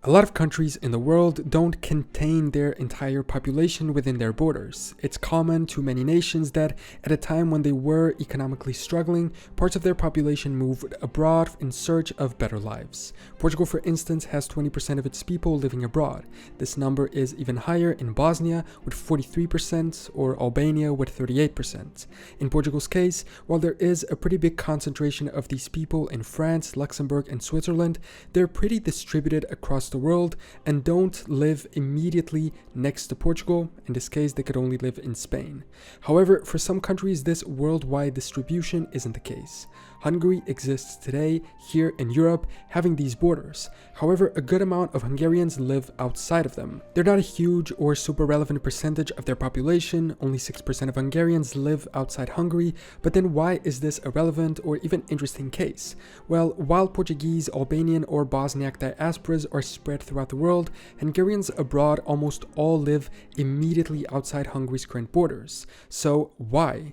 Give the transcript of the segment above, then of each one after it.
A lot of countries in the world don't contain their entire population within their borders. It's common to many nations that, at a time when they were economically struggling, parts of their population moved abroad in search of better lives. Portugal, for instance, has 20% of its people living abroad. This number is even higher in Bosnia with 43% or Albania with 38%. In Portugal's case, while there is a pretty big concentration of these people in France, Luxembourg, and Switzerland, they're pretty distributed across the world and don't live immediately next to Portugal. In this case, they could only live in Spain. However, for some countries, this worldwide distribution isn't the case. Hungary exists today here in Europe, having these borders. However, a good amount of Hungarians live outside of them. They're not a huge or super relevant percentage of their population. Only 6% of Hungarians live outside Hungary. But then why is this a relevant or even interesting case? Well, while Portuguese, Albanian, or Bosniak diasporas are spread throughout the world, Hungarians abroad almost all live immediately outside Hungary's current borders. So why?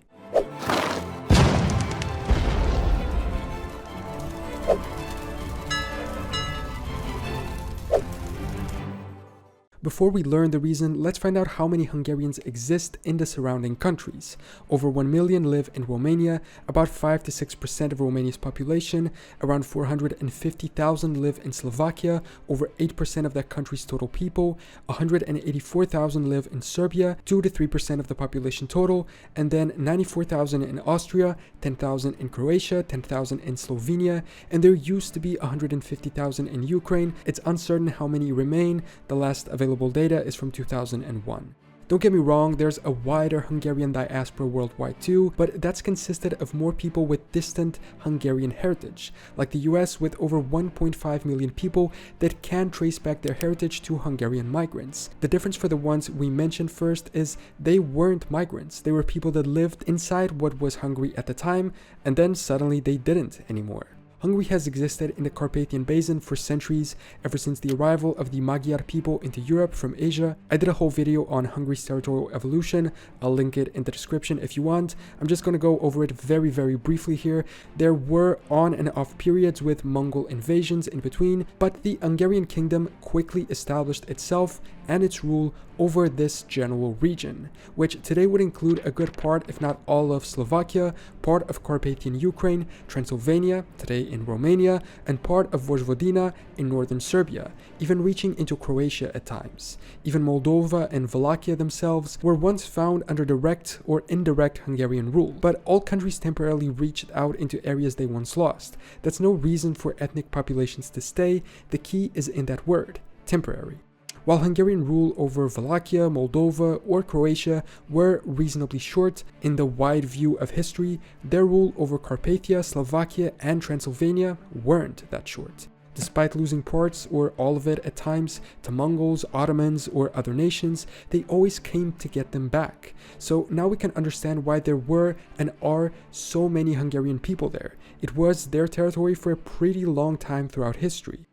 Before we learn the reason, let's find out how many Hungarians exist in the surrounding countries. Over 1 million live in Romania, about 5 to 6% of Romania's population, around 450,000 live in Slovakia, over 8% of that country's total people, 184,000 live in Serbia, 2 to 3% of the population total, and then 94,000 in Austria, 10,000 in Croatia, 10,000 in Slovenia, and there used to be 150,000 in Ukraine. It's uncertain how many remain. The last available data is from 2001. Don't get me wrong, there's a wider Hungarian diaspora worldwide too, but that's consisted of more people with distant Hungarian heritage, like the US with over 1.5 million people that can trace back their heritage to Hungarian migrants. The difference for the ones we mentioned first is they weren't migrants. They were people that lived inside what was Hungary at the time, and then suddenly they didn't anymore. Hungary has existed in the Carpathian Basin for centuries, ever since the arrival of the Magyar people into Europe from Asia. I did a whole video on Hungary's territorial evolution. I'll link it in the description if you want. I'm just going to go over it very briefly here. There were on and off periods with Mongol invasions in between, but the Hungarian kingdom quickly established itself and its rule over this general region, which today would include a good part, if not all, of Slovakia, part of Carpathian Ukraine, Transylvania, today in Romania, and part of Vojvodina in northern Serbia, even reaching into Croatia at times. Even Moldova and Wallachia themselves were once found under direct or indirect Hungarian rule, but all countries temporarily reached out into areas they once lost. That's no reason for ethnic populations to stay. The key is in that word, temporary. While Hungarian rule over Wallachia, Moldova, or Croatia were reasonably short in the wide view of history, their rule over Carpathia, Slovakia, and Transylvania weren't that short. Despite losing parts or all of it at times to Mongols, Ottomans, or other nations, they always came to get them back. So now we can understand why there were and are so many Hungarian people there. It was their territory for a pretty long time throughout history.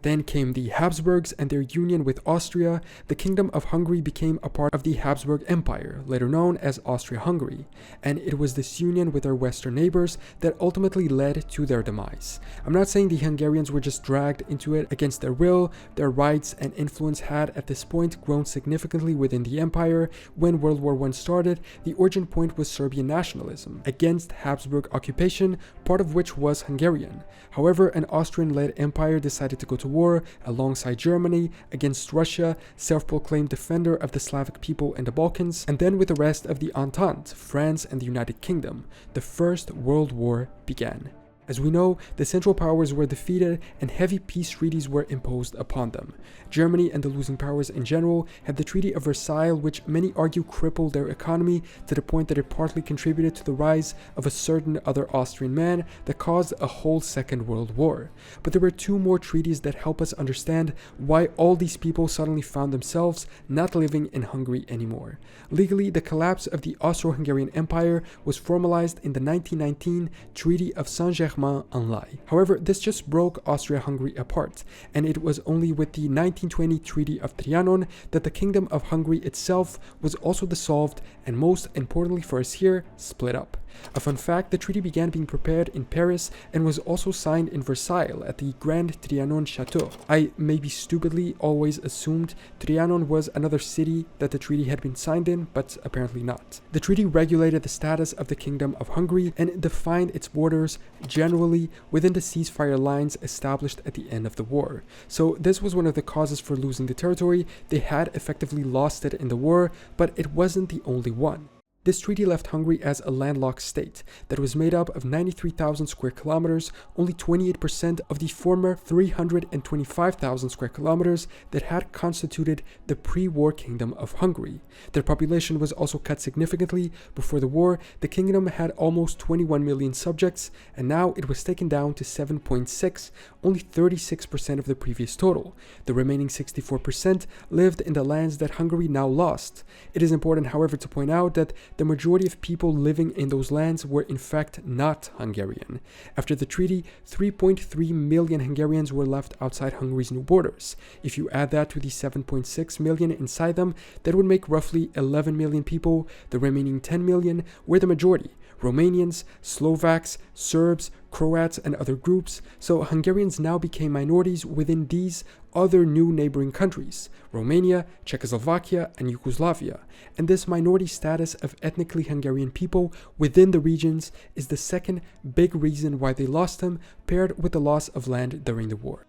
Then came the Habsburgs and their union with Austria. The Kingdom of Hungary became a part of the Habsburg Empire, later known as Austria-Hungary, and it was this union with their western neighbors that ultimately led to their demise. I'm not saying the Hungarians were just dragged into it against their will. Their rights and influence had at this point grown significantly within the empire. When World War I started, the origin point was Serbian nationalism against Habsburg occupation, part of which was Hungarian. However, an Austrian-led empire decided to go to war alongside Germany against Russia, self-proclaimed defender of the Slavic people in the Balkans, and then with the rest of the Entente, France and the United Kingdom, the First World War began. As we know, the Central Powers were defeated and heavy peace treaties were imposed upon them. Germany and the losing powers in general had the Treaty of Versailles, which many argue crippled their economy to the point that it partly contributed to the rise of a certain other Austrian man that caused a whole Second World War. But there were two more treaties that help us understand why all these people suddenly found themselves not living in Hungary anymore. Legally, the collapse of the Austro-Hungarian Empire was formalized in the 1919 Treaty of Saint-Germain-en-Laye. However, this just broke Austria-Hungary apart, and it was only with the 1920 Treaty of Trianon that the Kingdom of Hungary itself was also dissolved and, most importantly for us here, split up. A fun fact, the treaty began being prepared in Paris and was also signed in Versailles at the Grand Trianon Chateau. I maybe stupidly always assumed Trianon was another city that the treaty had been signed in, but apparently not. The treaty regulated the status of the Kingdom of Hungary and defined its borders generally within the ceasefire lines established at the end of the war. So this was one of the causes for losing the territory. They had effectively lost it in the war, but it wasn't the only one. This treaty left Hungary as a landlocked state that was made up of 93,000 square kilometers, only 28% of the former 325,000 square kilometers that had constituted the pre-war Kingdom of Hungary. Their population was also cut significantly. Before the war, the kingdom had almost 21 million subjects, and now it was taken down to 7.6, only 36% of the previous total. The remaining 64% lived in the lands that Hungary now lost. It is important, however, to point out that the majority of people living in those lands were in fact not Hungarian. After the treaty, 3.3 million Hungarians were left outside Hungary's new borders. If you add that to the 7.6 million inside them, that would make roughly 11 million people. The remaining 10 million were the majority: Romanians, Slovaks, Serbs, Croats, and other groups. So Hungarians now became minorities within these other new neighboring countries: Romania, Czechoslovakia, and Yugoslavia. And this minority status of ethnically Hungarian people within the regions is the second big reason why they lost them, paired with the loss of land during the war.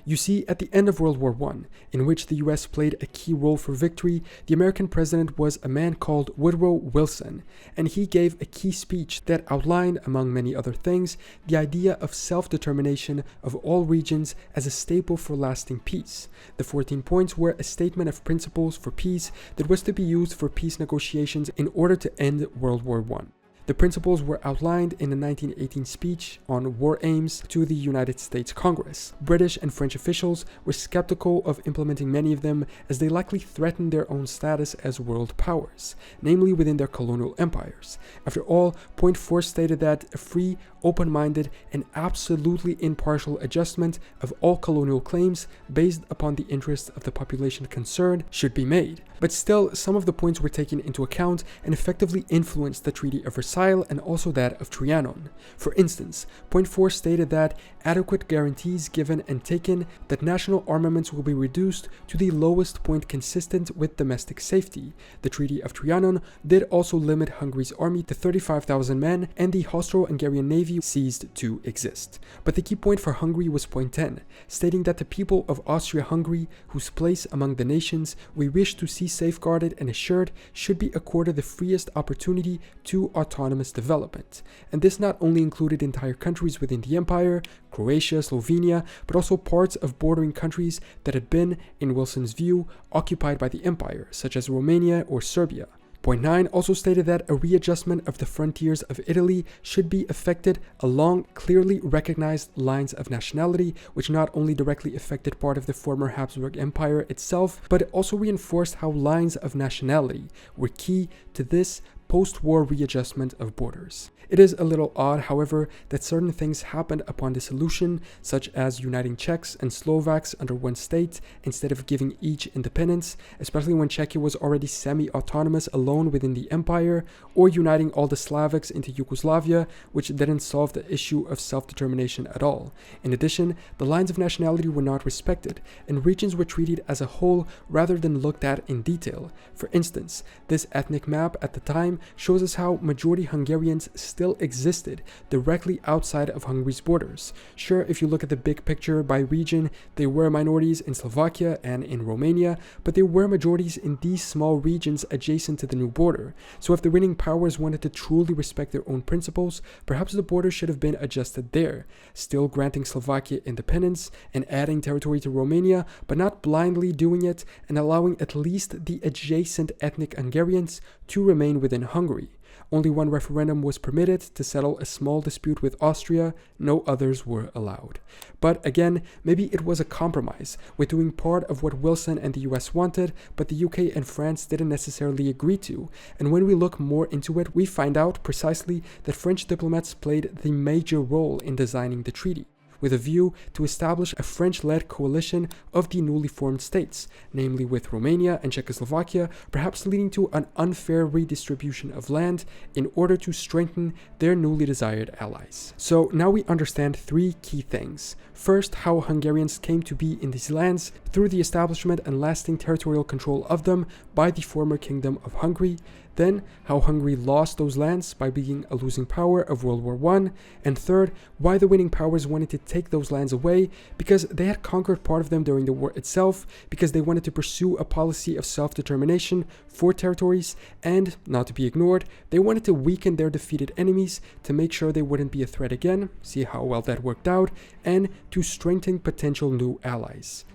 You see, at the end of World War I, in which the US played a key role for victory, the American president was a man called Woodrow Wilson, and he gave a key speech that outlined, among many other things, the idea of self-determination of all regions as a staple for lasting peace. The 14 points were a statement of principles for peace that was to be used for peace negotiations in order to end World War I. The principles were outlined in the 1918 speech on war aims to the United States Congress. British and French officials were skeptical of implementing many of them, as they likely threatened their own status as world powers, namely within their colonial empires. After all, Point 4 stated that a free, open-minded, and absolutely impartial adjustment of all colonial claims based upon the interests of the population concerned should be made. But still, some of the points were taken into account and effectively influenced the Treaty of Versailles and also that of Trianon. For instance, Point 4 stated that adequate guarantees given and taken that national armaments will be reduced to the lowest point consistent with domestic safety. The Treaty of Triannon did also limit Hungary's army to 35,000 men, and the Austro-Hungarian navy ceased to exist. But the key point for Hungary was Point 10, stating that the people of Austria-Hungary, whose place among the nations we wish to see safeguarded and assured, should be accorded the freest opportunity to autonomous development. And this not only included entire countries within the empire, Croatia, Slovenia, but also parts of bordering countries that had been, in Wilson's view, occupied by the empire, such as Romania or Serbia. Point 9 also stated that a readjustment of the frontiers of Italy should be effected along clearly recognized lines of nationality, which not only directly affected part of the former Habsburg Empire itself, but also reinforced how lines of nationality were key to this post-war readjustment of borders. It is a little odd, however, that certain things happened upon dissolution, such as uniting Czechs and Slovaks under one state instead of giving each independence, especially when Czechia was already semi-autonomous alone within the empire, or uniting all the Slavics into Yugoslavia, which didn't solve the issue of self-determination at all. In addition, the lines of nationality were not respected, and regions were treated as a whole rather than looked at in detail. For instance, this ethnic map at the time shows us how majority Hungarians still existed directly outside of Hungary's borders. Sure, if you look at the big picture by region, they were minorities in Slovakia and in Romania, but they were majorities in these small regions adjacent to the new border. So if the reigning powers wanted to truly respect their own principles, perhaps the border should have been adjusted there, still granting Slovakia independence and adding territory to Romania, but not blindly doing it and allowing at least the adjacent ethnic Hungarians to remain within Hungary. Only one referendum was permitted to settle a small dispute with Austria, no others were allowed. But again, maybe it was a compromise, with doing part of what Wilson and the US wanted, but the UK and France didn't necessarily agree to, and when we look more into it, we find out precisely that French diplomats played the major role in designing the treaty. with a view to establish a French-led coalition of the newly formed states, namely with Romania and Czechoslovakia, perhaps leading to an unfair redistribution of land in order to strengthen their newly desired allies. So now we understand three key things. First, how Hungarians came to be in these lands through the establishment and lasting territorial control of them by the former Kingdom of Hungary. Then, how Hungary lost those lands by being a losing power of World War I. And third, why the winning powers wanted to take those lands away, because they had conquered part of them during the war itself, because they wanted to pursue a policy of self-determination for territories, and, not to be ignored, they wanted to weaken their defeated enemies to make sure they wouldn't be a threat again, see how well that worked out, and to strengthen potential new allies.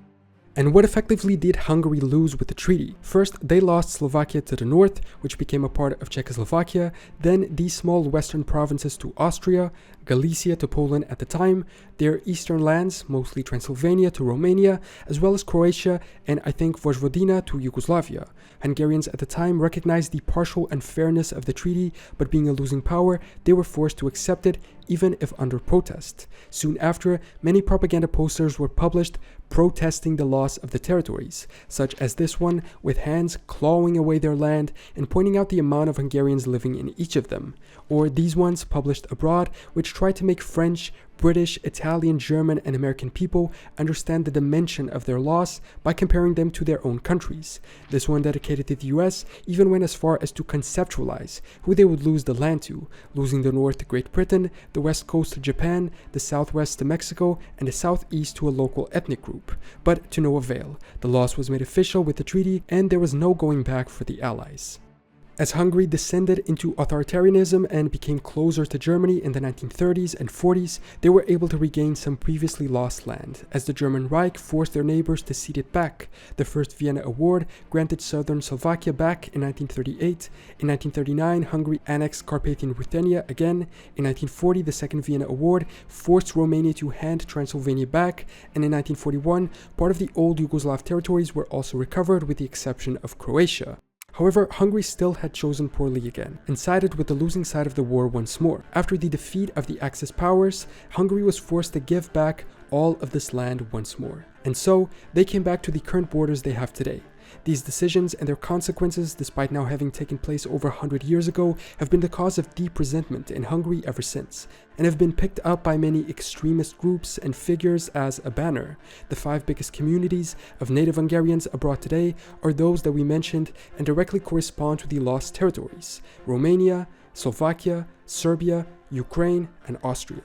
And what effectively did Hungary lose with the treaty? First, they lost Slovakia to the north, which became a part of Czechoslovakia, then these small western provinces to Austria, Galicia to Poland at the time, their eastern lands, mostly Transylvania, to Romania, as well as Croatia and I think Vojvodina to Yugoslavia. Hungarians at the time recognized the partial unfairness of the treaty, but being a losing power, they were forced to accept it, even if under protest. Soon after, many propaganda posters were published protesting the loss of the territories, such as this one, with hands clawing away their land and pointing out the amount of Hungarians living in each of them, or these ones published abroad, which try to make French, British, Italian, German, and American people understand the dimension of their loss by comparing them to their own countries. This one, dedicated to the US, even went as far as to conceptualize who they would lose the land to, losing the north to Great Britain, the west coast to Japan, the southwest to Mexico, and the southeast to a local ethnic group. But to no avail. The loss was made official with the treaty, and there was no going back for the Allies. As Hungary descended into authoritarianism and became closer to Germany in the 1930s and 40s, they were able to regain some previously lost land, as the German Reich forced their neighbors to cede it back. The first Vienna Award granted southern Slovakia back in 1938. In 1939, Hungary annexed Carpathian Ruthenia again. In 1940, the second Vienna Award forced Romania to hand Transylvania back, and in 1941, part of the old Yugoslav territories were also recovered with the exception of Croatia. However, Hungary still had chosen poorly again, and sided with the losing side of the war once more. After the defeat of the Axis powers, Hungary was forced to give back all of this land once more. And so, they came back to the current borders they have today. These decisions and their consequences, despite now having taken place over 100 years ago, have been the cause of deep resentment in Hungary ever since, and have been picked up by many extremist groups and figures as a banner. The 5 biggest communities of native Hungarians abroad today are those that we mentioned and directly correspond to the lost territories: Romania, Slovakia, Serbia, Ukraine, and Austria.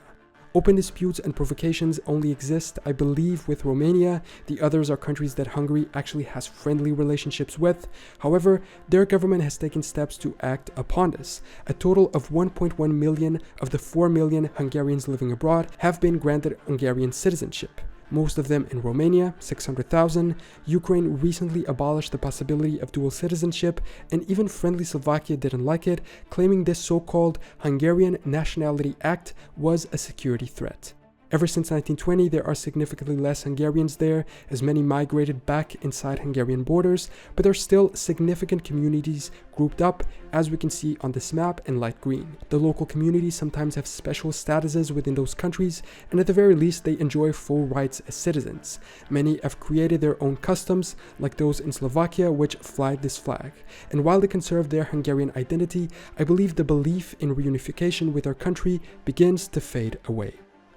Open disputes and provocations only exist, I believe, with Romania. The others are countries that Hungary actually has friendly relationships with. However, their government has taken steps to act upon this. A total of 1.1 million of the 4 million Hungarians living abroad have been granted Hungarian citizenship. Most of them in Romania, 600,000. Ukraine recently abolished the possibility of dual citizenship, and even friendly Slovakia didn't like it, claiming this so-called Hungarian Nationality Act was a security threat. Ever since 1920, there are significantly less Hungarians there, as many migrated back inside Hungarian borders, but there are still significant communities grouped up, as we can see on this map in light green. The local communities sometimes have special statuses within those countries, and at the very least they enjoy full rights as citizens. Many have created their own customs, like those in Slovakia, which fly this flag. And while they conserve their Hungarian identity, I believe the belief in reunification with our country begins to fade away.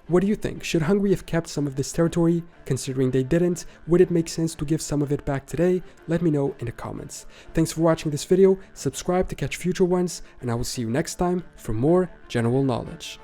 What do you think? Should Hungary have kept some of this territory? Considering they didn't, would it make sense to give some of it back today? Let me know in the comments. Thanks for watching this video, subscribe to catch future ones, and I will see you next time for more general knowledge.